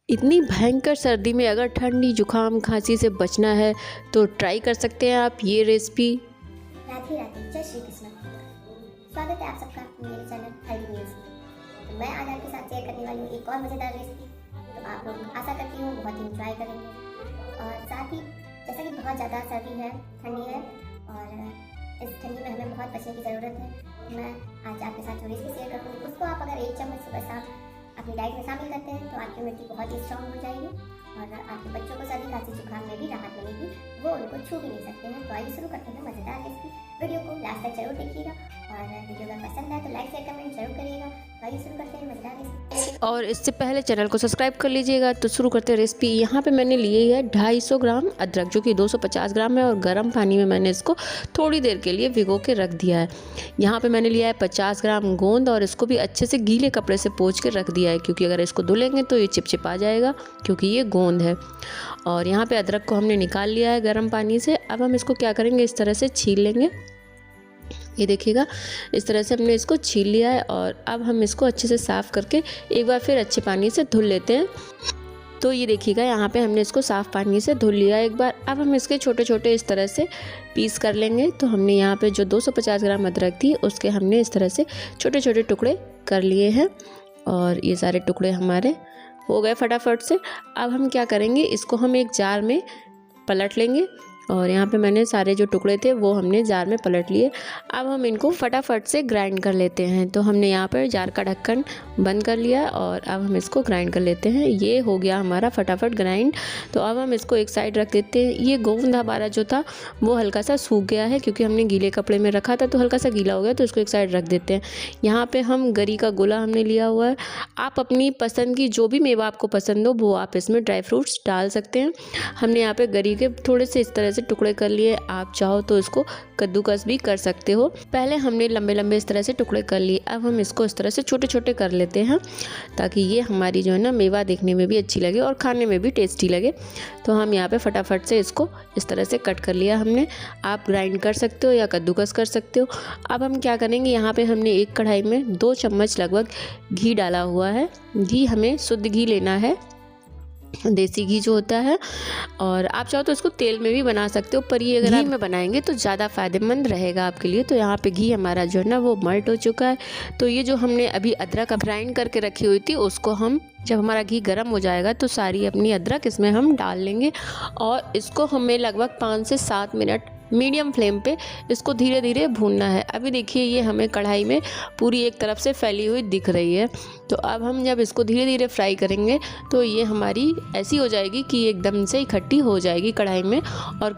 इतनी भयंकर सर्दी में अगर ठंडी जुकाम खांसी से बचना है तो ट्राई कर सकते हैं आप ये रेसिपी। राधे राधे, जय श्री कृष्ण। स्वागत है आप सबका मेरे चैनल हेल्दी मील्स में। तो मैं आज आपके साथ शेयर करने वाली हूँ एक और मज़ेदार रेसिपी। तो आप लोग आशा करती हूँ बहुत इंजॉय करेंगे। और साथ ही जैसा कि बहुत ज़्यादा सर्दी है, ठंडी है और इस ठंडी में हमें बहुत बचने की ज़रूरत है। मैं आज आपके साथ जो रेसिपी शेयर करूँगी उसको आप अगर 1 चम्मच सुबह शाम अपनी डाइट में शामिल करते हैं तो आपकी इम्यूनिटी बहुत ही स्ट्रॉन्ग हो जाएगी और आपके बच्चों को सर्दी खांसी जुकाम में भी राहत मिलेगी, वो उनको छू भी नहीं सकते हैं। तो आइए शुरू करते हैं मज़ेदार रेसिपी। वीडियो को लास्ट तक जरूर देखिएगा और वीडियो अगर पसंद आए तो लाइक शेयर कमेंट जरूर करिएगा। तो आइए शुरू करते हैं मज़ेदार रेसिपी। और इससे पहले चैनल को सब्सक्राइब कर लीजिएगा। तो शुरू करते हैं रेसिपी। यहाँ पे मैंने लिए है 250 ग्राम अदरक जो कि 250 ग्राम है और गर्म पानी में मैंने इसको थोड़ी देर के लिए भिगो के रख दिया है। यहाँ पे मैंने लिया है 50 ग्राम गोंद और इसको भी अच्छे से गीले कपड़े से पोंछ के रख दिया है, क्योंकि अगर इसको धुलेंगे तो ये चिपचिपा जाएगा क्योंकि ये गोंद है। और यहाँ पे अदरक को हमने निकाल लिया है गर्म पानी से। अब हम इसको क्या करेंगे, इस तरह से छील लेंगे। ये देखिएगा, इस तरह से हमने इसको छील लिया है और अब हम इसको अच्छे से साफ़ करके एक बार फिर अच्छे पानी से धुल लेते हैं। तो ये देखिएगा, यहाँ पे हमने इसको साफ़ पानी से धुल लिया एक बार। अब हम इसके छोटे छोटे इस तरह से पीस कर लेंगे। तो हमने यहाँ पे जो 250 ग्राम अदरक थी उसके हमने इस तरह से छोटे छोटे टुकड़े कर लिए हैं और ये सारे टुकड़े हमारे हो गए फटाफट से। अब हम क्या करेंगे, इसको हम एक जार में पलट लेंगे और यहाँ पे मैंने सारे जो टुकड़े थे वो हमने जार में पलट लिए। अब हम इनको फटाफट से ग्राइंड कर लेते हैं। तो हमने यहाँ पर जार का ढक्कन बंद कर लिया और अब हम इसको ग्राइंड कर लेते हैं। ये हो गया हमारा फटाफट ग्राइंड। तो अब हम इसको एक साइड रख देते हैं। ये गोंद हमारा जो था वो हल्का सा सूख गया है क्योंकि हमने गीले कपड़े में रखा था तो हल्का सा गीला हो गया, तो इसको एक साइड रख देते हैं। यहाँ पर हम गरी का गोला हमने लिया हुआ है। आप अपनी पसंद की जो भी मेवा आपको पसंद हो वो आप इसमें ड्राई फ्रूट्स डाल सकते हैं। हमने यहाँ पर गरी के थोड़े से इस तरह से टुकड़े कर लिए। आप चाहो तो इसको कद्दूकस भी कर सकते हो। पहले हमने लंबे लंबे इस तरह से टुकड़े कर लिए। अब हम इसको इस तरह से छोटे छोटे कर लेते हैं ताकि ये हमारी जो है ना मेवा देखने में भी अच्छी लगे और खाने में भी टेस्टी लगे। तो हम यहाँ पे फटाफट से इसको इस तरह से कट कर लिया हमने। आप ग्राइंड कर सकते हो या कद्दूकस कर सकते हो। अब हम क्या करेंगे, यहाँ पे हमने एक कढ़ाई में 2 चम्मच लगभग घी डाला हुआ है। घी हमें शुद्ध घी लेना है, देसी घी जो होता है। और आप चाहो तो इसको तेल में भी बना सकते हो, पर ये अगर घी में बनाएंगे तो ज़्यादा फ़ायदेमंद रहेगा आपके लिए। तो यहाँ पे घी हमारा जो है ना वो मल्ट हो चुका है। तो ये जो हमने अभी अदरक ग्राइंड करके रखी हुई थी उसको हम, जब हमारा घी गर्म हो जाएगा तो सारी अपनी अदरक इसमें हम डाल लेंगे और इसको हमें लगभग 5 से 7 मिनट मीडियम फ्लेम पे इसको धीरे धीरे भूनना है। अभी देखिए ये हमें कढ़ाई में पूरी एक तरफ से फैली हुई दिख रही है। तो अब हम जब इसको धीरे धीरे फ्राई करेंगे तो ये हमारी ऐसी हो जाएगी कि एकदम से इकट्ठी हो जाएगी कढ़ाई में और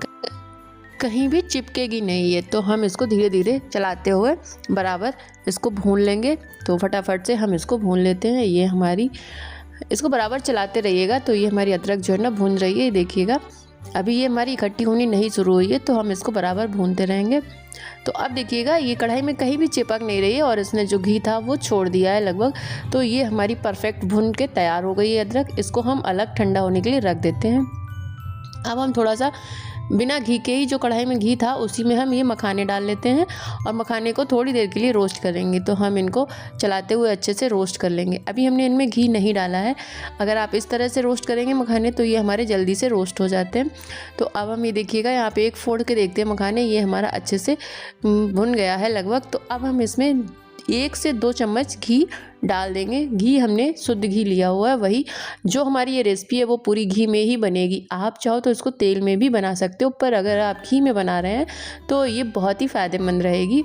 कहीं भी चिपकेगी नहीं है। तो हम इसको धीरे धीरे चलाते हुए बराबर इसको भून लेंगे। तो फटाफट से हम इसको भून लेते हैं। ये हमारी, इसको बराबर चलाते रहिएगा। तो ये हमारी अदरक जो है ना भून रही है, देखिएगा अभी ये हमारी इकट्ठी होनी नहीं शुरू हुई है। तो हम इसको बराबर भूनते रहेंगे। तो अब देखिएगा ये कढ़ाई में कहीं भी चिपक नहीं रही है और इसने जो घी था वो छोड़ दिया है लगभग। तो ये हमारी परफेक्ट भून के तैयार हो गई है अदरक। इसको हम अलग ठंडा होने के लिए रख देते हैं। अब हम थोड़ा सा बिना घी के ही, जो कढ़ाई में घी था उसी में हम ये मखाने डाल लेते हैं और मखाने को थोड़ी देर के लिए रोस्ट करेंगे। तो हम इनको चलाते हुए अच्छे से रोस्ट कर लेंगे। अभी हमने इनमें घी नहीं डाला है। अगर आप इस तरह से रोस्ट करेंगे मखाने तो ये हमारे जल्दी से रोस्ट हो जाते हैं। तो अब हम ये देखिएगा, यहाँ पे एक फोड़ के देखते हैं मखाने, ये हमारा अच्छे से भुन गया है लगभग। तो अब हम इसमें 1 से 2 चम्मच घी डाल देंगे। घी हमने शुद्ध घी लिया हुआ है, वही जो हमारी ये रेसिपी है वो पूरी घी में ही बनेगी। आप चाहो तो इसको तेल में भी बना सकते हो, पर अगर आप घी में बना रहे हैं तो ये बहुत ही फ़ायदेमंद रहेगी।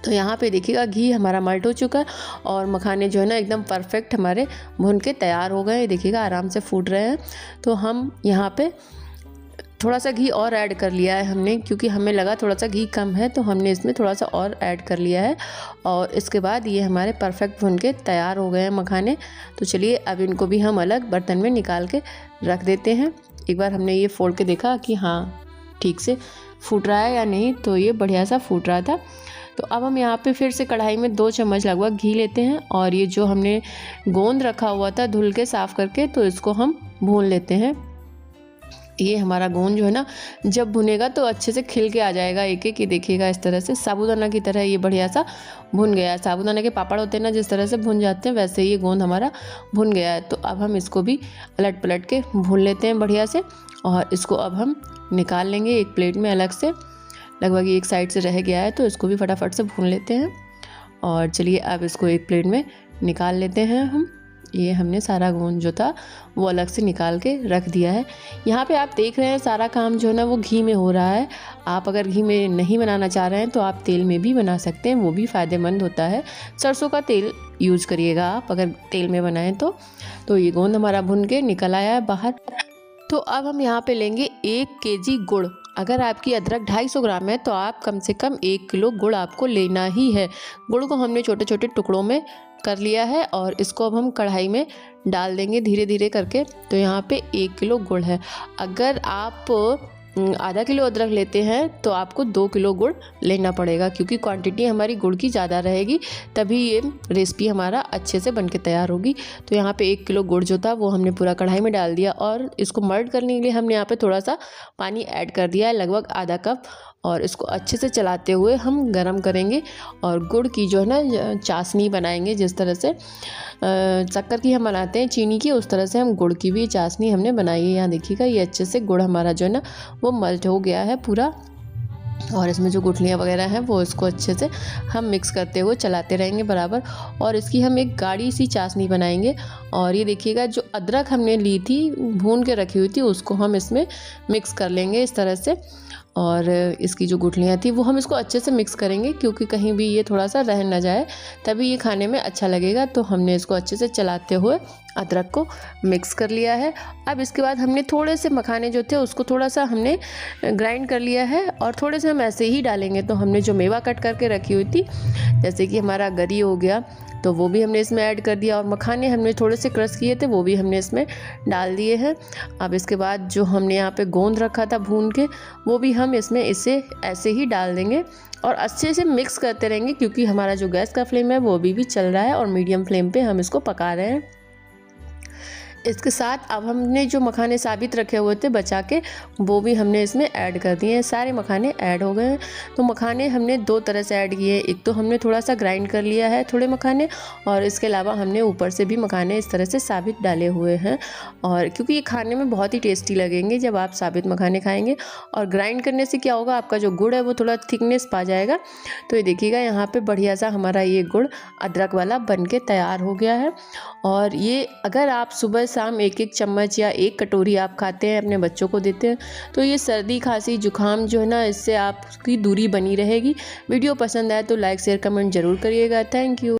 तो यहाँ पे देखिएगा घी हमारा मल्ट हो चुका है और मखाने जो है ना एकदम परफेक्ट हमारे भुन के तैयार हो गए। देखिएगा आराम से फूट रहे हैं। तो हम यहाँ पे थोड़ा सा घी और ऐड कर लिया है हमने, क्योंकि हमें लगा थोड़ा सा घी कम है तो हमने इसमें थोड़ा सा और ऐड कर लिया है। और इसके बाद ये हमारे परफेक्ट भुन के तैयार हो गए हैं मखाने। तो चलिए अब इनको भी हम अलग बर्तन में निकाल के रख देते हैं। एक बार हमने ये फोड़ के देखा कि हाँ ठीक से फूट रहा है या नहीं, तो ये बढ़िया सा फूट रहा था। तो अब हम यहाँ पे फिर से कढ़ाई में 2 चम्मच लगभग घी लेते हैं और ये जो हमने गोंद रखा हुआ था धुल के साफ़ करके, तो इसको हम भून लेते हैं। ये हमारा गोंद जो है ना जब भुनेगा तो अच्छे से खिल के आ जाएगा एक एक, ये देखिएगा इस तरह से साबूदाना की तरह ये बढ़िया सा भुन गया है। साबूदाना के पापड़ होते हैं ना जिस तरह से भुन जाते हैं वैसे ये गोंद हमारा भुन गया है। तो अब हम इसको भी पलट पलट के भून लेते हैं बढ़िया से और इसको अब हम निकाल लेंगे एक प्लेट में अलग से। लगभग एक साइड से रह गया है तो इसको भी फटाफट से भून लेते हैं। और चलिए अब इसको एक प्लेट में निकाल लेते हैं हम। ये हमने सारा गोंद जो था वो अलग से निकाल के रख दिया है। यहाँ पे आप देख रहे हैं सारा काम जो है ना वो घी में हो रहा है। आप अगर घी में नहीं बनाना चाह रहे हैं तो आप तेल में भी बना सकते हैं, वो भी फ़ायदेमंद होता है। सरसों का तेल यूज़ करिएगा आप अगर तेल में बनाएं तो ये गोंद हमारा भुन के निकल आया है बाहर। तो अब हम यहाँ पे लेंगे 1 केजी गुड़। अगर आपकी अदरक 250 ग्राम है तो आप कम से कम 1 किलो गुड़ आपको लेना ही है। गुड़ को हमने छोटे छोटे टुकड़ों में कर लिया है और इसको अब हम कढ़ाई में डाल देंगे धीरे धीरे करके। तो यहाँ पे 1 किलो गुड़ है। अगर आप आधा किलो अदरक लेते हैं तो आपको 2 किलो गुड़ लेना पड़ेगा, क्योंकि क्वांटिटी हमारी गुड़ की ज़्यादा रहेगी तभी ये रेसिपी हमारा अच्छे से बनके तैयार होगी। तो यहाँ पे 1 किलो गुड़ जो था वो हमने पूरा कढ़ाई में डाल दिया और इसको मर्ड करने के लिए हमने यहाँ पे थोड़ा सा पानी ऐड कर दिया है, लगभग आधा कप। और इसको अच्छे से चलाते हुए हम गरम करेंगे और गुड़ की जो है ना चाशनी बनाएंगे। जिस तरह से शक्कर की हम बनाते हैं चीनी की, उस तरह से हम गुड़ की भी चाशनी हमने बनाई है। यहाँ देखिएगा ये अच्छे से गुड़ हमारा जो है ना वो मल्ट हो गया है पूरा। और इसमें जो गुठलियाँ वगैरह हैं वो इसको अच्छे से हम मिक्स करते हुए चलाते रहेंगे बराबर। और इसकी हम एक गाढ़ी सी चाशनी बनाएंगे। और ये देखिएगा जो अदरक हमने ली थी भून के रखी हुई थी उसको हम इसमें मिक्स कर लेंगे इस तरह से। और इसकी जो गुठलियाँ थी वो हम इसको अच्छे से मिक्स करेंगे, क्योंकि कहीं भी ये थोड़ा सा रह ना जाए, तभी ये खाने में अच्छा लगेगा। तो हमने इसको अच्छे से चलाते हुए अदरक को मिक्स कर लिया है। अब इसके बाद हमने थोड़े से मखाने जो थे उसको थोड़ा सा हमने ग्राइंड कर लिया है और थोड़े से हम ऐसे ही डालेंगे। तो हमने जो मेवा कट करके रखी हुई थी जैसे कि हमारा गरी हो गया तो वो भी हमने इसमें ऐड कर दिया और मखाने हमने थोड़े से क्रश किए थे वो भी हमने इसमें डाल दिए हैं। अब इसके बाद जो हमने यहाँ पे गोंद रखा था भून के वो भी हम इसमें इसे ऐसे ही डाल देंगे और अच्छे से मिक्स करते रहेंगे, क्योंकि हमारा जो गैस का फ्लेम है वो अभी भी चल रहा है और मीडियम फ्लेम पे हम इसको पका रहे हैं। इसके साथ अब हमने जो मखाने साबित रखे हुए थे बचा के वो भी हमने इसमें ऐड कर दिए हैं। सारे मखाने ऐड हो गए हैं। तो मखाने हमने 2 तरह से ऐड किए हैं। एक तो हमने थोड़ा सा ग्राइंड कर लिया है थोड़े मखाने, और इसके अलावा हमने ऊपर से भी मखाने इस तरह से साबित डाले हुए हैं। और क्योंकि ये खाने में बहुत ही टेस्टी लगेंगे जब आप साबित मखाने खाएंगे। और ग्राइंड करने से क्या होगा, आपका जो गुड़ है वो थोड़ा थिकनेस पा जाएगा। तो ये देखिएगा यहाँ पर बढ़िया सा हमारा ये गुड़ अदरक वाला बन के तैयार हो गया है। और ये अगर आप सुबह शाम 1-1 चम्मच या 1 कटोरी आप खाते हैं अपने बच्चों को देते हैं तो ये सर्दी खांसी जुकाम जो है ना इससे आपकी दूरी बनी रहेगी। वीडियो पसंद आए तो लाइक शेयर कमेंट ज़रूर करिएगा। Thank you.